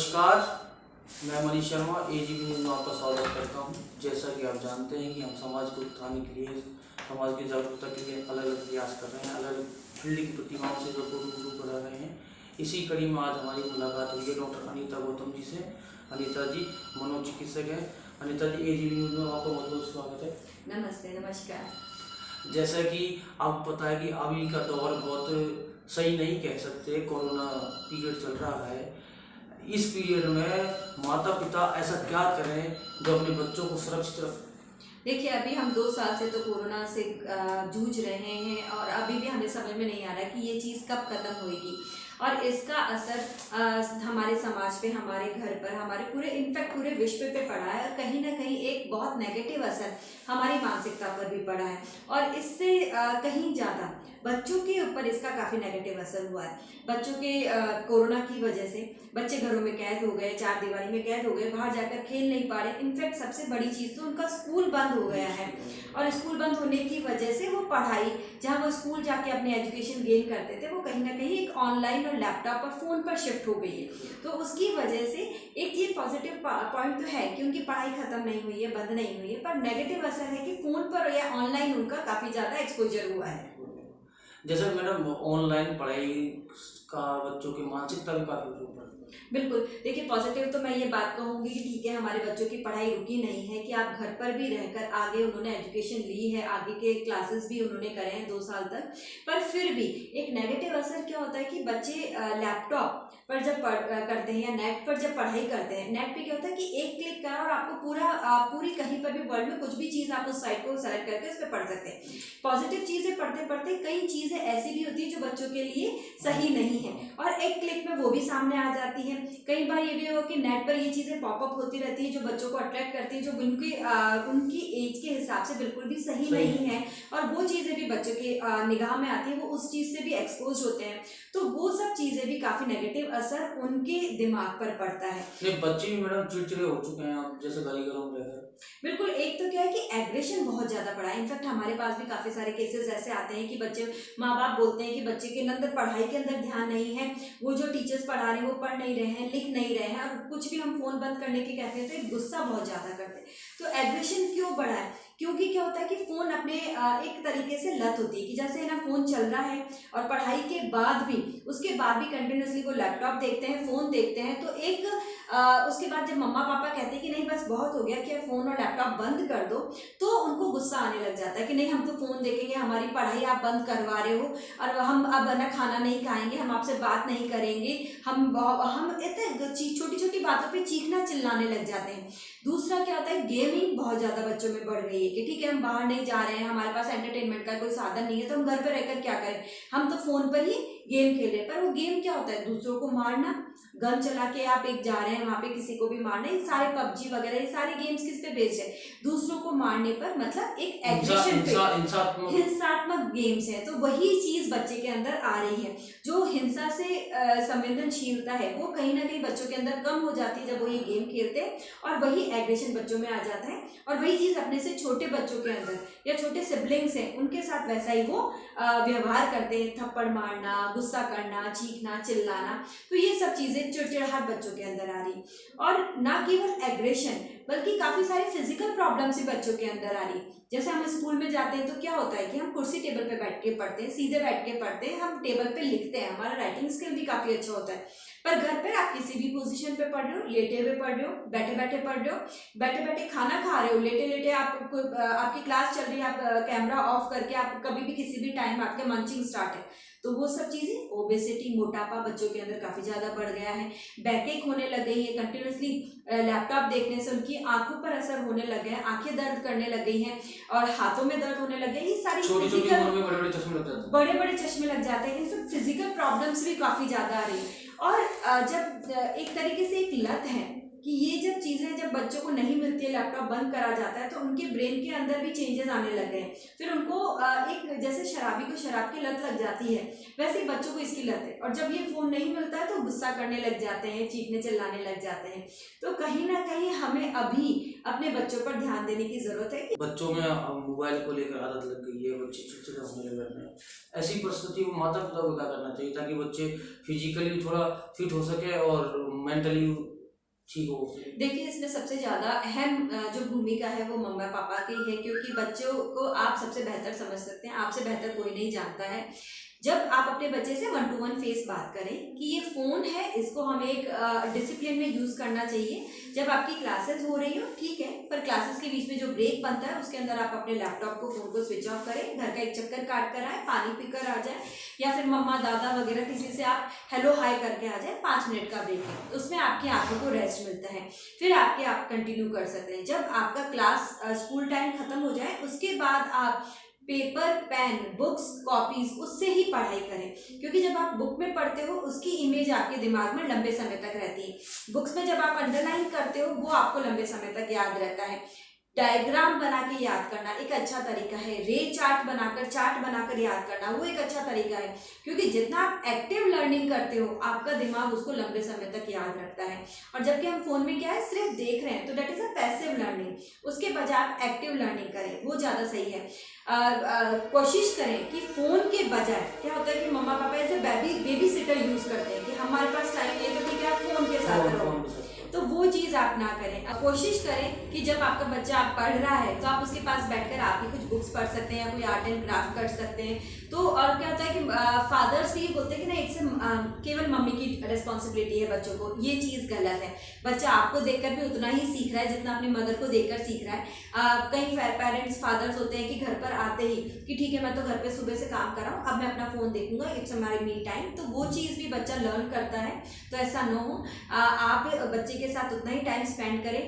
नमस्कार, मैं Manish Sharma AGB news में आपका स्वागत करता हूं। जैसा कि आप जानते हैं कि हम समाज को उत्थान के लिए, समाज की जागरूकता के लिए अलग अलग प्रयास कर रहे हैं, अलग अलग फील्ड की प्रतिभाओं से लोगों को रूबरू करा रहे हैं। इसी कड़ी में आज हमारी मुलाकात हुई है डॉक्टर अनीता गौतम जी से। अनीता जी मनोचिकित्सक हैं। अनीता जी, एजीबी न्यूज़ में आपका बहुत बहुत स्वागत है। नमस्ते, नमस्कार। जैसा कि आपको पता है कि अभी का दौर बहुत सही नहीं कह सकते, कोरोना पीरियड चल रहा है। इस पीरियड में माता पिता ऐसा क्या करें जो अपने बच्चों को सुरक्षित रखें? देखिए, अभी हम 2 साल से तो कोरोना से जूझ रहे हैं और अभी भी हमें समझ में नहीं आ रहा कि ये चीज़ कब ख़त्म होएगी और इसका असर हमारे समाज पे, हमारे घर पर, हमारे पूरे विश्व पे पड़ा है और कहीं ना कहीं एक बहुत नेगेटिव असर हमारी मानसिकता पर भी पड़ा है और इससे कहीं ज़्यादा बच्चों के ऊपर इसका काफ़ी नेगेटिव असर हुआ है। बच्चों के कोरोना की वजह से बच्चे घरों में कैद हो गए, चार दीवारी में कैद हो गए, बाहर जाकर खेल नहीं पा रहे। इनफैक्ट सबसे बड़ी चीज़ तो उनका स्कूल बंद हो गया है और स्कूल बंद होने की वजह से वो पढ़ाई, जहाँ वो स्कूल जाके अपनी एजुकेशन गेन करते थे, वो कहीं ना कहीं एक ऑनलाइन और लैपटॉप और फ़ोन पर शिफ्ट हो गई है। तो उसकी वजह से एक ये पॉजिटिव पॉइंट तो है कि उनकी पढ़ाई ख़त्म नहीं हुई है, बंद नहीं हुई है, पर नेगेटिव असर है कि फ़ोन पर या ऑनलाइन उनका काफ़ी ज़्यादा एक्सपोजर हुआ है। जैसे मैडम ऑनलाइन पढ़ाई का बच्चों की मानसिकता भी काफ़ी ऊपर है। बिल्कुल, देखिए पॉजिटिव तो मैं ये बात कहूँगी कि ठीक है, हमारे बच्चों की पढ़ाई रुकी नहीं है, कि आप घर पर भी रहकर आगे उन्होंने एजुकेशन ली है, आगे के क्लासेस भी उन्होंने करे हैं 2 साल तक। पर फिर भी एक नेगेटिव असर क्या होता है कि बच्चे लैपटॉप पर जब करते हैं या नेट पर जब पढ़ाई करते हैं, नेट पे क्या होता है कि एक क्लिक करा और आपको पूरी कहीं पर भी वर्ल्ड में कुछ भी चीज़ आप उस साइट को सेलेक्ट करके उस पर पढ़ सकते हैं। पॉजिटिव चीज़ें पढ़ते पढ़ते कई चीज़ें ऐसी भी होती है जो बच्चों के लिए सही नहीं है और एक क्लिक में वो भी सामने आ जाती है। कई बार ये भी हो कि नेट पर ये चीज़ें पॉपअप होती रहती है जो बच्चों को अट्रैक्ट करती है, जो उनकी एज के हिसाब से बिल्कुल भी सही नहीं है और वो चीज़ें भी बच्चों के निगाह में आती है, वो उस चीज़ से भी एक्सपोज होते हैं। तो वो सब चीज़ें भी काफ़ी नेगेटिव असर उनके दिमाग पर पड़ता है। नहीं, बच्चे भी मैडम चिड़चिड़े हो चुके हैं, आप जैसे घरों में रहकर। बिल्कुल, एक तो क्या है कि एग्रेशन बहुत ज़्यादा बढ़ा है। इनफैक्ट हमारे पास भी काफ़ी सारे केसेस ऐसे आते हैं कि बच्चे, माँ बाप बोलते हैं कि बच्चे के अंदर पढ़ाई के अंदर ध्यान नहीं है, वो जो टीचर्स पढ़ा रहे हैं वो पढ़ नहीं रहे हैं, लिख नहीं रहे हैं और कुछ भी हम फ़ोन बंद करने के कहते हैं तो एक गुस्सा बहुत ज़्यादा करते हैं। तो एग्रेशन क्यों बढ़ा है? क्योंकि क्या होता है कि फ़ोन अपने एक तरीके से लत होती है कि जैसे है ना, फ़ोन चल रहा है और पढ़ाई के बाद भी, उसके बाद भी कंटिन्यूसली वो लैपटॉप देखते हैं, फ़ोन देखते हैं, तो एक उसके बाद जब मम्मा पापा कहते हैं कि नहीं बस बहुत हो गया, कि फ़ोन और लैपटॉप बंद कर दो, तो उनको गुस्सा आने लग जाता है कि नहीं, हम तो फ़ोन देखेंगे, हमारी पढ़ाई आप बंद करवा रहे हो और हम अब ना खाना नहीं खाएंगे, हम आपसे बात नहीं करेंगे, हम इतने छोटी छोटी बातों पे चीखना चिल्लाने लग जाते हैं। दूसरा क्या होता है, गेमिंग बहुत ज़्यादा बच्चों में बढ़ गई है कि ठीक है, हम बाहर नहीं जा रहे हैं, हमारे पास एंटरटेनमेंट का कोई साधन नहीं है, तो हम घर पर रहकर क्या करें, हम तो फ़ोन पर ही गेम खेलें। पर वो गेम क्या होता है, दूसरों को मारना, गन चला के आप एक जा रहे हैं वहाँ पे किसी को भी मारना, ये सारे पबजी वगैरह ये सारे गेम्स किस पे बेस्ड है, दूसरों को मारने पर, मतलब एक एग्रेशन पे, हिंसात्मक गेम्स है। तो वही चीज़ बच्चे के अंदर आ रही है, जो हिंसा से संवेदनशीलता है वो कहीं ना कहीं बच्चों के अंदर कम हो जाती है जब वो ये गेम खेलते हैं और वही एग्रेशन बच्चों में आ जाता है और वही चीज़ अपने से छोटे बच्चों के अंदर या छोटे सिबलिंग्स हैं उनके साथ वैसा ही वो व्यवहार करते हैं, थप्पड़ मारना, गुस्सा करना, चीखना, चिल्लाना। तो ये सब चीज़ें चिड़चिड़ाहट बच्चों के अंदर आ रही और ना केवल एग्रेशन बल्कि काफ़ी सारी फिजिकल प्रॉब्लम्स भी बच्चों के अंदर आ रही। जैसे हम स्कूल में जाते हैं तो क्या होता है कि हम कुर्सी टेबल पे बैठ के पढ़ते हैं, सीधे बैठ के पढ़ते हैं, हम टेबल पे लिखते हैं, हमारा राइटिंग स्किल भी काफ़ी अच्छा होता है। पर घर पर आप किसी भी पोजीशन पे पढ़ रहे हो, लेटे हुए पढ़ रहे हो, बैठे बैठे पढ़ रहे हो, बैठे बैठे खाना खा रहे हो, लेटे लेटे आपकी क्लास चल रही है, आप कैमरा ऑफ करके आप कभी भी किसी भी टाइम आपके मंचिंग स्टार्ट है, तो वो सब चीज़ें, ओबेसिटी, मोटापा बच्चों के अंदर काफ़ी ज़्यादा बढ़ गया है, बैकेक होने लग गई है, कंटिन्यूसली लैपटॉप देखने से उनकी आंखों पर असर होने लग गया है, आंखें दर्द करने लग गई हैं और हाथों में दर्द होने लग गए। ये सारी बड़े बड़े चश्मे लग जाते हैं। इन सब फिजिकल प्रॉब्लम्स भी काफ़ी ज़्यादा आ रही है और जब एक तरीके से एक लत है कि ये जब चीज़ें जब बच्चों को नहीं मिलती है, लैपटॉप बंद करा जाता है, तो उनके ब्रेन के अंदर भी चेंजेस आने लग गए हैं। फिर उनको एक जैसे शराबी को शराब की लत लग जाती है, वैसे ही बच्चों को इसकी लत है और जब ये फ़ोन नहीं मिलता है तो गुस्सा करने लग जाते हैं, चीखने चिल्लाने लग जाते हैं। तो कहीं ना कहीं हमें अभी अपने बच्चों पर ध्यान देने की ज़रूरत है कि बच्चों में मोबाइल को लेकर आदत लग गई है, बच्चे चिड़चिड़े होने लग रहे हैं। ऐसी परिस्थिति में माता पिता को क्या करना चाहिए ताकि बच्चे फिजिकली थोड़ा फिट हो सके और मेंटली ठीक हो सके? देखिए, इसमें सबसे ज़्यादा अहम जो भूमिका है वो मम्मा पापा की है, क्योंकि बच्चों को आप सबसे बेहतर समझ सकते हैं, आपसे बेहतर कोई नहीं जानता है। जब आप अपने बच्चे से 1 टू 1 फेस बात करें कि ये फ़ोन है, इसको हमें एक डिसिप्लिन में यूज़ करना चाहिए। जब आपकी क्लासेस हो रही हो ठीक है, पर क्लासेस के बीच में जो ब्रेक बनता है उसके अंदर आप अपने लैपटॉप को, फ़ोन को स्विच ऑफ करें, घर का एक चक्कर काट कर आए, पानी पीकर आ जाए, या फिर मम्मा दादा वगैरह किसी से आप हेलो हाय करके आ जाए। 5 मिनट का ब्रेक है, उसमें आपकी आंखों को रेस्ट मिलता है, फिर आप कंटिन्यू कर सकते हैं। जब आपका क्लास स्कूल टाइम खत्म हो जाए उसके बाद आप पेपर पेन बुक्स कॉपीज उससे ही पढ़ाई करें, क्योंकि जब आप बुक में पढ़ते हो उसकी इमेज आपके दिमाग में लंबे समय तक रहती है। बुक्स में जब आप अंडरलाइन करते हो वो आपको लंबे समय तक याद रहता है। डायग्राम बना के याद करना एक अच्छा तरीका है, रे चार्ट बनाकर याद करना वो एक अच्छा तरीका है, क्योंकि जितना आप एक्टिव लर्निंग करते हो आपका दिमाग उसको लंबे समय तक याद रखता है। और जबकि हम फोन में क्या है, सिर्फ देख रहे हैं, तो that is a passive learning. उसके बजाय आप एक्टिव लर्निंग करें, वो ज़्यादा सही है। कोशिश करें कि फ़ोन के बजाय, क्या होता है कि मम्मा पापा ऐसे बेबी सिटर यूज़ करते हैं कि हमारे पास टाइम नहीं तो ठीक है आप फ़ोन के साथ रहो, तो वो चीज़ आप ना करें। अब कोशिश करें कि जब आपका बच्चा आप पढ़ रहा है तो आप उसके पास बैठकर आप भी कुछ बुक्स पढ़ सकते हैं या कोई आर्ट एंड क्राफ्ट कर सकते हैं। तो और क्या होता है कि फादर्स भी बोलते हैं कि नहीं, इट्स केवल मम्मी की रिस्पॉन्सिबिलिटी है बच्चों को, ये चीज़ गलत है। बच्चा आपको देखकर भी उतना ही सीख रहा है जितना अपनी मदर को देखकर सीख रहा है। कई पेरेंट्स फादर्स होते हैं कि घर पर आते ही कि ठीक है मैं तो घर पे सुबह से काम कर रहा हूँ, अब मैं अपना फ़ोन देखूंगा, इट्स हमारे मी टाइम, तो वो चीज़ भी बच्चा लर्न करता है। तो ऐसा न हो, आप बच्चे के साथ उतना ही टाइम स्पेंड करें।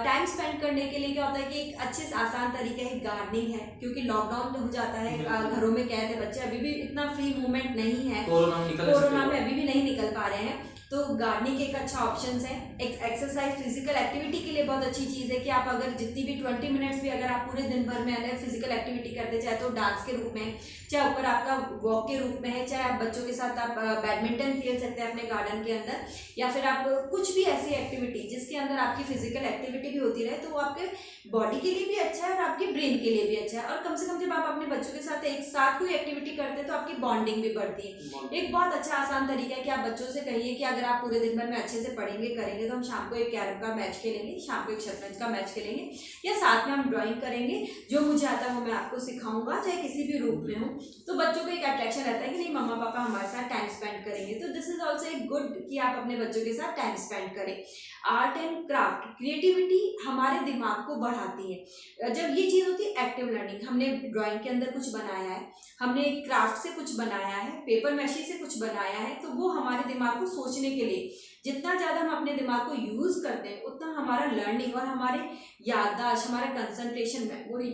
टाइम स्पेंड करने के लिए क्या होता है कि एक अच्छे से आसान तरीका है गार्डनिंग है, क्योंकि लॉकडाउन हो जाता है, घरों में कैद है बच्चे, अभी भी इतना फ्री मूवमेंट नहीं है, कोरोना में अभी भी नहीं निकल पा रहे हैं, तो गार्डनिंग एक अच्छा ऑप्शन है। एक एक्सरसाइज फिजिकल एक्टिविटी के लिए बहुत अच्छी चीज़ है कि आप अगर जितनी भी 20 मिनट्स भी अगर आप पूरे दिन भर में अगर फिजिकल एक्टिविटी करते, चाहे तो डांस के रूप में, चाहे ऊपर आपका वॉक के रूप में है, चाहे आप बच्चों के साथ आप बैडमिंटन खेल सकते हैं अपने गार्डन के अंदर, या फिर आप कुछ भी ऐसी एक्टिविटी जिसके अंदर आपकी फिजिकल एक्टिविटी भी होती रहे, तो वो आपके बॉडी के लिए भी अच्छा है और आपके ब्रेन के लिए भी अच्छा है। और कम से कम जब आप अपने बच्चों के साथ एक साथ कोई एक्टिविटी करते हैं तो आपकी बॉन्डिंग भी बढ़ती है। एक बहुत अच्छा आसान तरीका है कि आप बच्चों से कहिए कि अगर आप पूरे दिन भर में अच्छे से पढ़ेंगे करेंगे तो हम शाम को एक कैरम का मैच खेलेंगे, शाम को एक शतरंज का मैच खेलेंगे, या साथ में हम ड्राइंग करेंगे, जो मुझे आता है वो मैं आपको सिखाऊंगा, चाहे किसी भी रूप में हो। तो बच्चों को एक अट्रैक्शन रहता है कि नहीं मम्मा पापा हमारे साथ टाइम स्पेंड करेंगे, तो दिस इज ऑल्सो एक गुड कि आप अपने बच्चों के साथ टाइम स्पेंड करें। आर्ट एंड क्राफ्ट क्रिएटिविटी हमारे दिमाग को बढ़ाती है। जब ये चीज़ होती है एक्टिव लर्निंग, हमने ड्राइंग के अंदर कुछ बनाया है, हमने क्राफ्ट से कुछ बनाया है, पेपर मैशी से कुछ बनाया है, तो वो हमारे दिमाग को सोचने के लिए, जितना ज़्यादा हम अपने दिमाग को यूज़ करते हैं उतना हमारा लर्निंग और हमारे याददाश्त, हमारा कंसंट्रेशन मेमोरी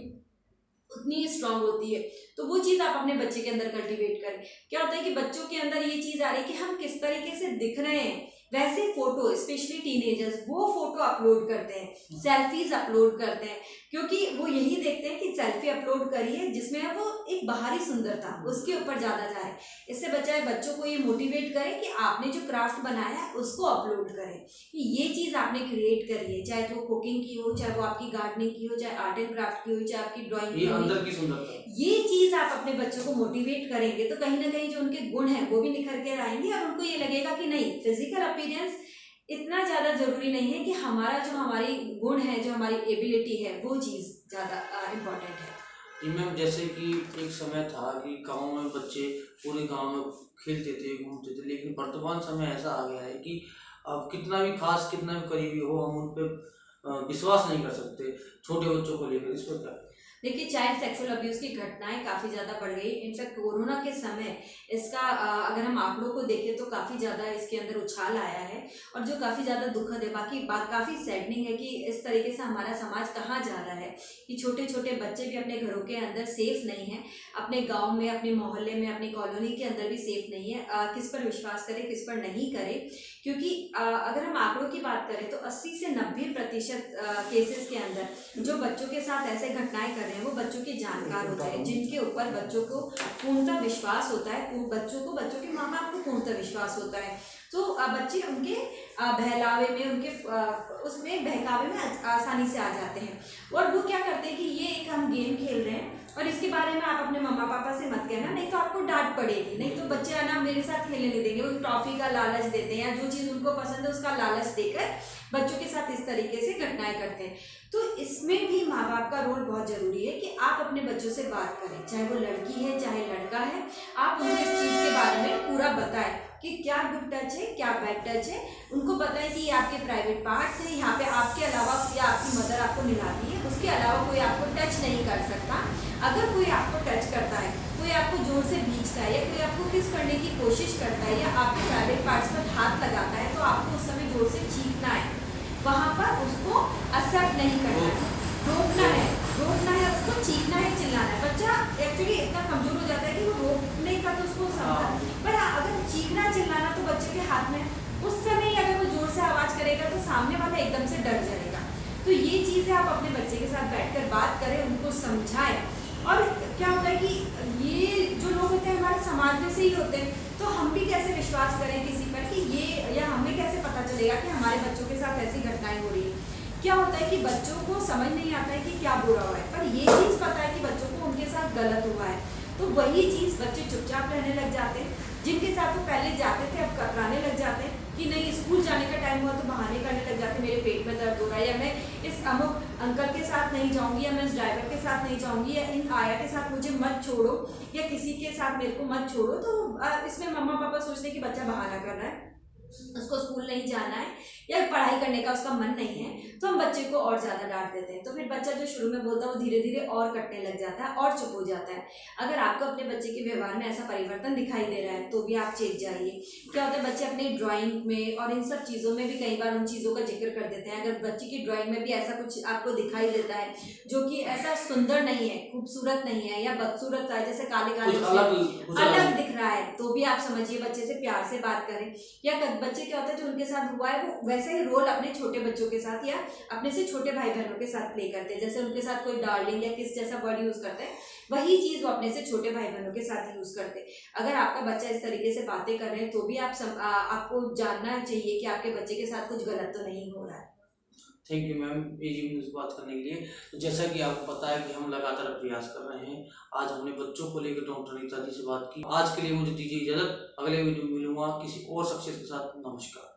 उतनी स्ट्रांग होती है। तो वो चीज़ आप अपने बच्चे के अंदर कल्टीवेट करें। क्या होता है कि बच्चों के अंदर ये चीज़ आ रही है कि हम किस तरीके से दिख रहे हैं, वैसे फोटो, स्पेशली टीनेजर्स वो फोटो अपलोड करते हैं, सेल्फीज अपलोड करते हैं, क्योंकि वो यही देखते हैं कि सेल्फी अपलोड करी है जिसमें है वो एक बाहरी सुंदरता, उसके ऊपर ज़्यादा जा रहे हैं। इससे बच्चा बच्चों को ये मोटिवेट करें कि आपने जो क्राफ्ट बनाया है उसको अपलोड करें, कि ये चीज़ आपने क्रिएट करी है, चाहे तो वो कुकिंग की हो, चाहे वो आपकी गार्डनिंग की हो, चाहे आर्ट एंड क्राफ्ट की हो, चाहे आपकी ड्राइंग की हो, अंदर की सुंदरता, ये चीज़ आप अपने बच्चों को मोटिवेट करेंगे तो कहीं ना कहीं जो उनके गुण हैं वो भी निखर के आएंगे, और उनको ये लगेगा कि नहीं, फिजिकल अपीयरेंस इतना ज़्यादा ज़रूरी नहीं है, कि हमारा जो हमारी गुण है, जो हमारी एबिलिटी है, वो चीज़ ज़्यादा इम्पोर्टेंट है। जी मैम, जैसे कि एक समय था कि गांव में बच्चे पूरे गांव में खेलते थे, घूमते थे, लेकिन वर्तमान समय ऐसा आ गया है कि अब कितना भी खास, कितना भी करीबी हो, हम उन पर विश्वास नहीं कर सकते छोटे बच्चों को लेकर। इस पर क्या? देखिए, चाइल्ड सेक्सुअल अब्यूज़ की घटनाएं काफ़ी ज़्यादा बढ़ गई। इनफैक्ट कोरोना के समय इसका अगर हम आंकड़ों को देखें तो काफ़ी ज़्यादा इसके अंदर उछाल आया है, और जो काफ़ी ज़्यादा दुखद है। बाकी बात काफ़ी सैडनिंग है कि इस तरीके से हमारा समाज कहाँ जा रहा है, कि छोटे छोटे बच्चे भी अपने घरों के अंदर सेफ नहीं हैं, अपने गाँव में, अपने मोहल्ले में, अपनी कॉलोनी के अंदर भी सेफ नहीं है। किस पर विश्वास करें, किस पर नहीं करें, क्योंकि अगर हम आंकड़ों की बात करें तो 80 से 90% केसेस के अंदर जो बच्चों के साथ ऐसे घटनाएं कर रहे हैं वो बच्चों के जानकार होते हैं, जिनके ऊपर बच्चों को पूर्णतः विश्वास होता है, बच्चों के माँ बाप को पूर्णतः विश्वास होता है। तो बच्चे उनके बहलावे में, उनके उसमें बहकावे में आसानी से आ जाते हैं, और वो क्या करते हैं कि ये एक हम गेम खेल रहे हैं और इस इसके बारे में आप अपने मम्मा पापा से मत कहना, नहीं तो आपको डांट पड़ेगी। नहीं तो बच्चे है ना मेरे साथ खेलने नहीं देंगे, वो टॉफी का लालच देते हैं या जो चीज़ उनको पसंद है उसका लालच देकर बच्चों के साथ इस तरीके से घटनाएं करते हैं। तो इसमें भी माँ बाप का रोल बहुत ज़रूरी है कि आप अपने बच्चों से बात करें, चाहे वो लड़की है चाहे लड़का है, आप उनको इस चीज़ के बारे में पूरा बताएं कि क्या गुड टच है क्या बैड टच है। उनको बताएं कि ये आपके प्राइवेट पार्ट्स हैं, यहाँ पे आपके अलावा या आपकी मदर आपको मिलाती है, उसके अलावा कोई आपको टच नहीं कर सकता। अगर कोई आपको टच करता है, कोई आपको जोर से भींचता है या कोई आपको किस करने की कोशिश करता है या आपके प्राइवेट पार्ट्स पर हाथ लगाता है, तो आपको उस समय जोर से चीखना है, वहाँ पर उसको एक्सेप्ट नहीं करना है, रोकना है, उसको चीखना है, चिल्लाना है। बच्चा एक्चुअली इतना कमजोर हो जाता है कि वो रोकने का तो उसको समझता है, पर अगर चीखना चिल्लाना तो बच्चे के हाथ में, उस समय अगर वो जोर से आवाज करेगा तो सामने वाला एकदम से डर जाएगा। तो ये चीज़ें आप अपने बच्चे के साथ बैठकर बात करें, उनको समझाएं। और क्या होता है कि ये जो लोग होते हैं हमारे समाज में से ही होते हैं, तो हम भी कैसे विश्वास करें किसी पर कि ये, या हमें कैसे पता चलेगा कि हमारे बच्चों के साथ ऐसी घटनाएं हो रही है। क्या होता है कि बच्चों को समझ नहीं आता है कि क्या बुरा हुआ है, पर ये चीज़ पता है कि बच्चों को उनके साथ गलत हुआ है, तो वही चीज़ बच्चे चुपचाप रहने लग जाते हैं। जिनके साथ वो पहले जाते थे अब कतराने लग जाते हैं कि नहीं स्कूल जाने का टाइम हुआ तो बहाने करने लग जाते, मेरे पेट में दर्द हो रहा है, या मैं इस अमुक अंकल के साथ नहीं जाऊंगी, या मैं इस ड्राइवर के साथ नहीं जाऊंगी, या इन आया के साथ मुझे मत छोड़ो, या किसी के साथ मेरे को मत छोड़ो। तो इसमें मम्मा पापा सोचते हैं कि बच्चा बहाना कर रहा है, उसको स्कूल नहीं जाना है या पढ़ाई करने का उसका मन नहीं है, तो हम बच्चे को और ज़्यादा डांट देते हैं। तो फिर बच्चा जो शुरू में बोलता है वो धीरे धीरे और कटने लग जाता है और चुप हो जाता है। अगर आपको अपने बच्चे के व्यवहार में ऐसा परिवर्तन दिखाई दे रहा है तो भी आप चेत जाइए। क्या होता है बच्चे अपनी ड्राइंग में और इन सब चीज़ों में भी कई बार उन चीज़ों का जिक्र कर देते हैं। अगर बच्चे की ड्राइंग में भी ऐसा कुछ आपको दिखाई देता है जो कि ऐसा सुंदर नहीं है, खूबसूरत नहीं है, या बदसूरत है, जैसे काले काले अलग दिख रहा है, तो भी आप समझिए बच्चे से प्यार से बात करें। या बच्चे क्या होता है जो उनके साथ हुआ है वो वैसे ही रोल अपने छोटे बच्चों के साथ या अपने से छोटे भाई बहनों के साथ प्ले करते हैं। जैसे उनके साथ कोई डार्लिंग या किस जैसा वर्ड यूज करते हैं, वही चीज वो अपने से छोटे भाई बहनों के साथ यूज करते हैं। अगर आपका बच्चा इस तरीके से बातें कर रहे हैं तो भी आपको जानना चाहिए कि आपके बच्चे के साथ कुछ गलत तो नहीं हो रहा है। Thank you ma'am AGB news बात करने के लिए। तो जैसा कि आपको पता है कि हम लगातार प्रयास कर रहे हैं, आज हमने बच्चों को लेकर डॉक्टर नीता जी से बात की। आज के लिए मुझे दीजिए इजाजत, अगले वीडियो में मिलूंगा किसी और शख्सियत के साथ। नमस्कार।